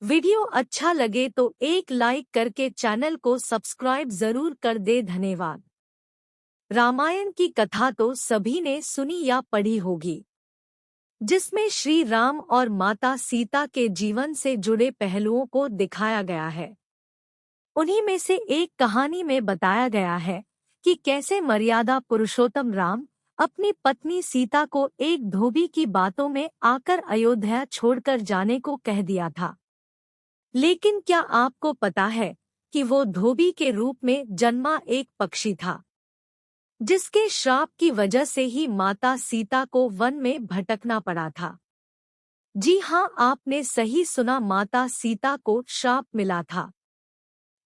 Video अच्छा लगे तो एक लाइक करके चैनल को सब्सक्राइब जरूर कर दे। धन्यवाद। रामायण की कथा तो सभी ने सुनी या पढ़ी होगी, जिसमें श्री राम और माता सीता के जीवन से जुड़े पहलुओं को दिखाया गया है। उन्हीं में से एक कहानी में बताया गया है कि कैसे मर्यादा पुरुषोत्तम राम अपनी पत्नी सीता को एक धोबी की बातों में आकर अयोध्या छोड़कर जाने को कह दिया था। लेकिन क्या आपको पता है कि वो धोबी के रूप में जन्मा एक पक्षी था, जिसके श्राप की वजह से ही माता सीता को वन में भटकना पड़ा था। जी हाँ, आपने सही सुना, माता सीता को श्राप मिला था।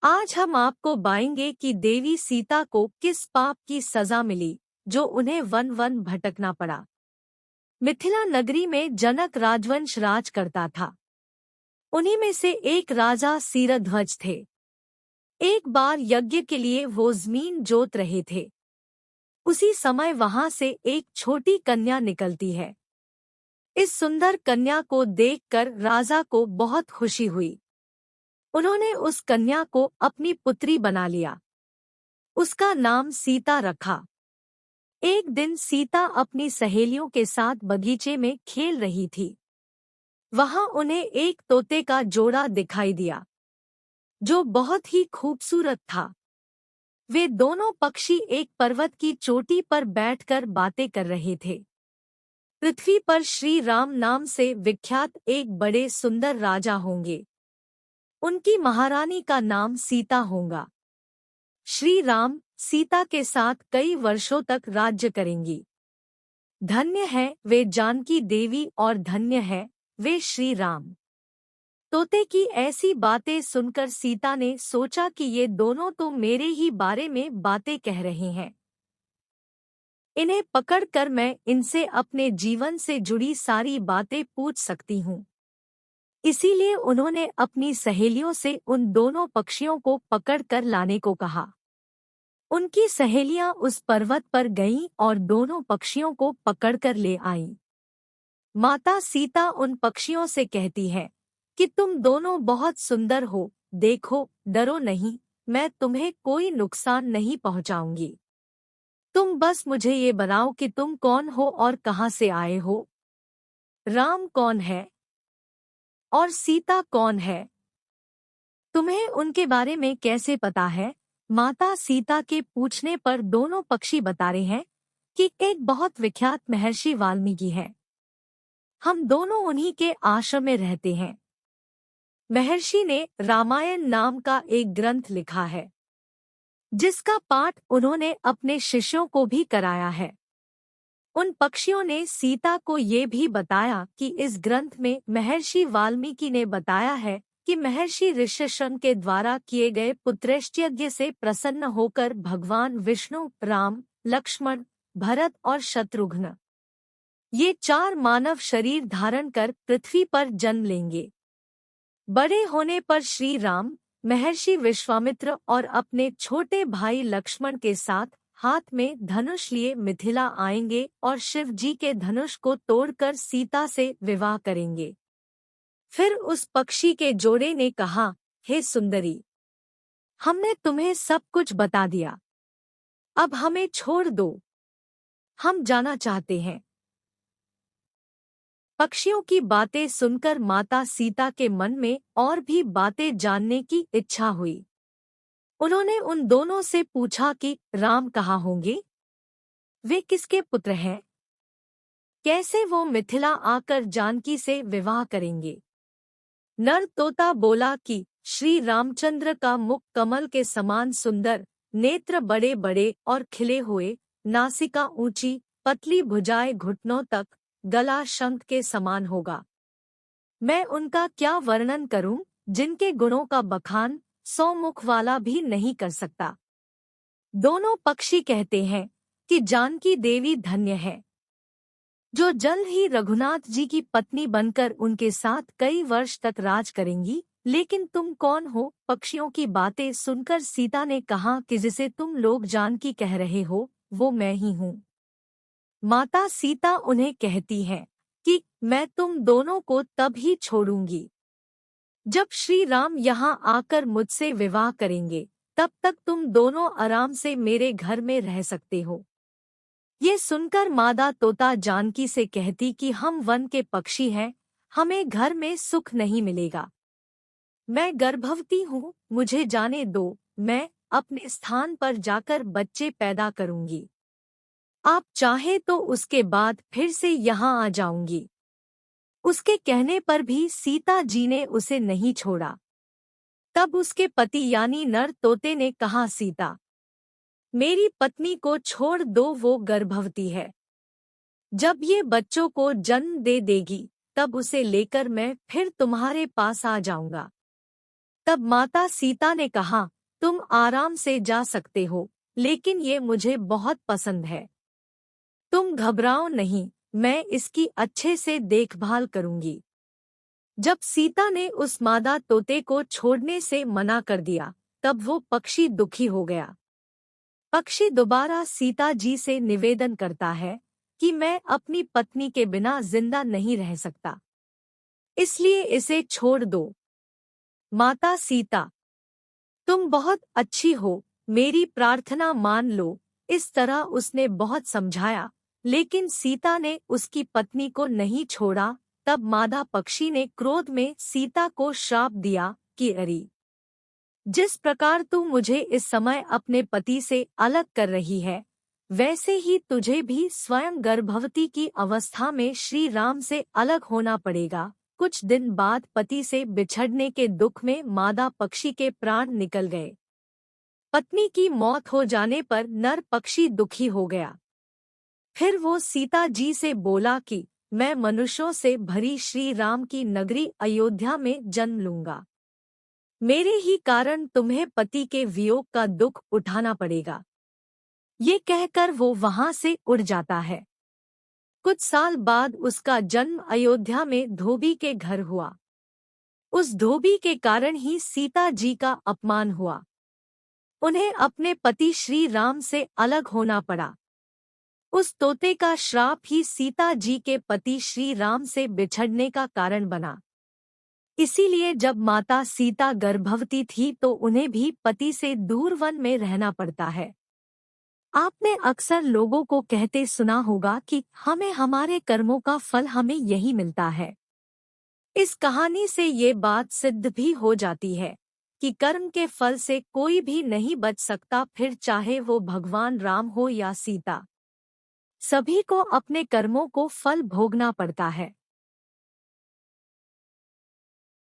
आज हम आपको बताएंगे कि देवी सीता को किस पाप की सजा मिली जो उन्हें वन वन भटकना पड़ा। मिथिला नगरी में जनक राजवंश राज करता था। उन्हीं में से एक राजा सीरध्वज थे। एक बार यज्ञ के लिए वो जमीन जोत रहे थे। उसी समय वहां से एक छोटी कन्या निकलती है। इस सुंदर कन्या को देखकर राजा को बहुत खुशी हुई। उन्होंने उस कन्या को अपनी पुत्री बना लिया। उसका नाम सीता रखा। एक दिन सीता अपनी सहेलियों के साथ बगीचे में खेल रही थी। वहां उन्हें एक तोते का जोड़ा दिखाई दिया, जो बहुत ही खूबसूरत था। वे दोनों पक्षी एक पर्वत की चोटी पर बैठकर बातें कर रहे थे। पृथ्वी पर श्री राम नाम से विख्यात एक बड़े सुंदर राजा होंगे। उनकी महारानी का नाम सीता होगा। श्री राम सीता के साथ कई वर्षों तक राज्य करेंगी। धन्य है वे जानकी देवी और धन्य है वे श्री राम। तोते की ऐसी बातें सुनकर सीता ने सोचा कि ये दोनों तो मेरे ही बारे में बातें कह रहे हैं। इन्हें पकड़कर मैं इनसे अपने जीवन से जुड़ी सारी बातें पूछ सकती हूँ। इसीलिए उन्होंने अपनी सहेलियों से उन दोनों पक्षियों को पकड़कर लाने को कहा। उनकी सहेलियां उस पर्वत पर गईं और दोनों पक्षियों को पकड़कर ले आईं। माता सीता उन पक्षियों से कहती है कि तुम दोनों बहुत सुंदर हो, देखो, डरो नहीं, मैं तुम्हें कोई नुकसान नहीं पहुंचाऊंगी। तुम बस मुझे ये बताओ कि तुम कौन हो और कहां से आए हो। राम कौन है और सीता कौन है? तुम्हें उनके बारे में कैसे पता है? माता सीता के पूछने पर दोनों पक्षी बता रहे हैं कि एक बहुत विख्यात महर्षि वाल्मीकि है। हम दोनों उन्हीं के आश्रम में रहते हैं। महर्षि ने रामायण नाम का एक ग्रंथ लिखा है, जिसका पाठ उन्होंने अपने शिष्यों को भी कराया है। उन पक्षियों ने सीता को ये भी बताया कि इस ग्रंथ में महर्षि वाल्मीकि ने बताया है कि महर्षि ऋष्यशृंग के द्वारा किए गए पुत्रैष्ठ यज्ञ से प्रसन्न होकर भगवान विष्णु, राम, लक्ष्मण, भरत और शत्रुघ्न ये चार मानव शरीर धारण कर पृथ्वी पर जन्म लेंगे। बड़े होने पर श्री राम महर्षि विश्वामित्र और अपने छोटे भाई लक्ष्मण के साथ हाथ में धनुष लिए मिथिला आएंगे और शिव जी के धनुष को तोड़कर सीता से विवाह करेंगे। फिर उस पक्षी के जोड़े ने कहा, हे सुंदरी, हमने तुम्हें सब कुछ बता दिया, अब हमें छोड़ दो, हम जाना चाहते हैं। पक्षियों की बातें सुनकर माता सीता के मन में और भी बातें जानने की इच्छा हुई। उन्होंने उन दोनों से पूछा कि राम कहाँ होंगे, वे किसके पुत्र हैं, कैसे वो मिथिला आकर जानकी से विवाह करेंगे। नर तोता बोला कि श्री रामचंद्र का मुख कमल के समान सुंदर, नेत्र बड़े बड़े और खिले हुए, नासिका ऊंची, पतली भुजाएं घुटनों तक, गला शंख के समान होगा। मैं उनका क्या वर्णन करूं, जिनके गुणों का बखान 100 मुख वाला भी नहीं कर सकता। दोनों पक्षी कहते हैं कि जानकी देवी धन्य है, जो जल्द ही रघुनाथ जी की पत्नी बनकर उनके साथ कई वर्ष तक राज करेंगी। लेकिन तुम कौन हो? पक्षियों की बातें सुनकर सीता ने कहा कि जिसे तुम लोग जानकी कह रहे हो, वो मैं ही हूँ। माता सीता उन्हें कहती हैं कि मैं तुम दोनों को तब ही छोड़ूंगी जब श्री राम यहाँ आकर मुझसे विवाह करेंगे तब तक तुम दोनों आराम से मेरे घर में रह सकते हो। ये सुनकर मादा तोता जानकी से कहती कि हम वन के पक्षी हैं, हमें घर में सुख नहीं मिलेगा। मैं गर्भवती हूँ, मुझे जाने दो, मैं अपने स्थान पर जाकर बच्चे पैदा करूंगी। आप चाहे तो उसके बाद फिर से यहाँ आ जाऊंगी। उसके कहने पर भी सीता जी ने उसे नहीं छोड़ा। तब उसके पति यानी नर तोते ने कहा, सीता, मेरी पत्नी को छोड़ दो, वो गर्भवती है। जब ये बच्चों को जन्म दे देगी तब उसे लेकर मैं फिर तुम्हारे पास आ जाऊंगा। तब माता सीता ने कहा, तुम आराम से जा सकते हो, लेकिन ये मुझे बहुत पसंद है। तुम घबराओ नहीं, मैं इसकी अच्छे से देखभाल करूंगी। जब सीता ने उस मादा तोते को छोड़ने से मना कर दिया तब वो पक्षी दुखी हो गया। पक्षी दोबारा सीता जी से निवेदन करता है कि मैं अपनी पत्नी के बिना जिंदा नहीं रह सकता, इसलिए इसे छोड़ दो। माता सीता, तुम बहुत अच्छी हो, मेरी प्रार्थना मान लो। इस तरह उसने बहुत समझाया, लेकिन सीता ने उसकी पत्नी को नहीं छोड़ा। तब मादा पक्षी ने क्रोध में सीता को श्राप दिया कि अरे, जिस प्रकार तू मुझे इस समय अपने पति से अलग कर रही है, वैसे ही तुझे भी स्वयं गर्भवती की अवस्था में श्री राम से अलग होना पड़ेगा। कुछ दिन बाद पति से बिछड़ने के दुख में मादा पक्षी के प्राण निकल गए। पत्नी की मौत हो जाने पर नर पक्षी दुखी हो गया। फिर वो सीता जी से बोला कि मैं मनुष्यों से भरी श्री राम की नगरी अयोध्या में जन्म लूंगा। मेरे ही कारण तुम्हें पति के वियोग का दुख उठाना पड़ेगा। ये कहकर वो वहां से उड़ जाता है। कुछ साल बाद उसका जन्म अयोध्या में धोबी के घर हुआ। उस धोबी के कारण ही सीता जी का अपमान हुआ। उन्हें अपने पति श्री राम से अलग होना पड़ा। उस तोते का श्राप ही सीता जी के पति श्री राम से बिछड़ने का कारण बना। इसीलिए जब माता सीता गर्भवती थी तो उन्हें भी पति से दूर वन में रहना पड़ता है। आपने अक्सर लोगों को कहते सुना होगा कि हमें हमारे कर्मों का फल हमें यही मिलता है। इस कहानी से ये बात सिद्ध भी हो जाती है कि कर्म के फल से कोई भी नहीं बच सकता, फिर चाहे वो भगवान राम हो या सीता। सभी को अपने कर्मों को फल भोगना पड़ता है।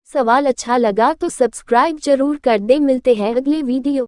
सवाल अच्छा लगा तो सब्सक्राइब जरूर कर दे। मिलते हैं अगले वीडियो।